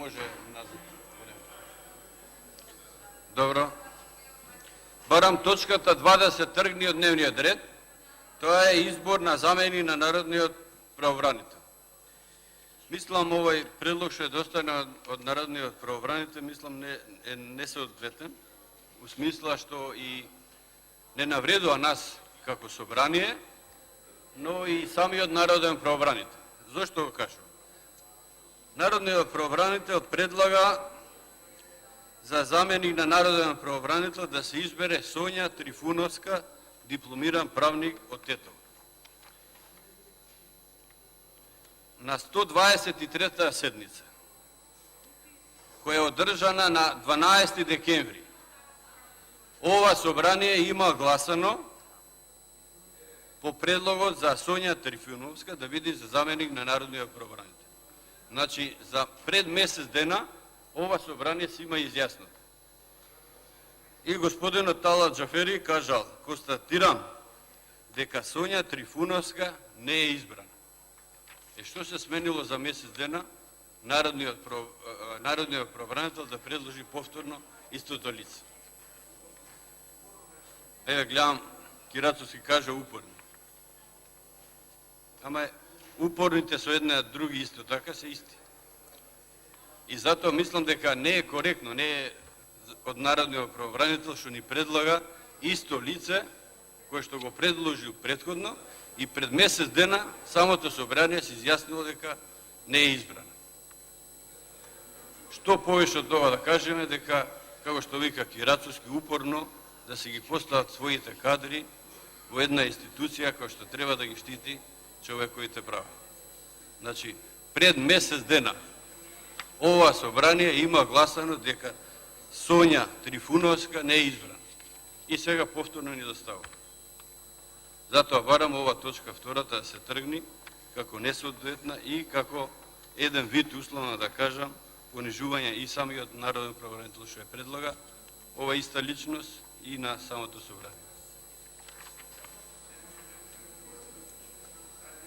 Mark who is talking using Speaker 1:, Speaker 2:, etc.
Speaker 1: може назад. Добро. Барам точката 2 да се тргне од дневниот ред. Тоа е избор на замени на народниот правобранител. Мислам овој предлог што е доставен од народниот правобранител, мислам е несоодветен, у смисла што и не навредува нас како собрание, но и самиот народен правобранител. Зошто го кажувам? Народниот правобранител предлага за заменик на народен правобранител да се избере Сонја Трифуновска, дипломиран правник од Тетово. На 123-та седница, која е одржана на 12 декември, ова собрание има гласано по предлогот за Сонја Трифуновска да биде за заменик на народниот правобранител. Значи, за пред месец дена, ова собрание си има изјаснато. И господинот Талат Джафери кажал, констатирам дека Сонја Трифуновска не е избрана. Што се сменило за месец дена народниот правобранител да предложи повторно истото лице? Еве гледам, Кирацовски кажа упорно. Ама упорните со една други исто така се исти. И затоа мислам дека не е коректно, не е од народниот правобранител што ни предлага исто лице кое што го предложил претходно и пред месец дена самото собрание се изјаснило дека не е избрана. Што повеќе од тоа да кажеме дека, како што вика Кирацовски, упорно да се ги постават своите кадри во една институција која што треба да ги штити човековите права. Значи, пред месец дена ова собрание има гласано дека Сонја Трифуновска не е избрана. И сега повторно ни доставува. Затоа барам ова точка втората да се тргни како несоодветна и како еден вид, условно да кажам, понижување и самиот народен правобранител што ја предлага ова иста личност и на самото собрание.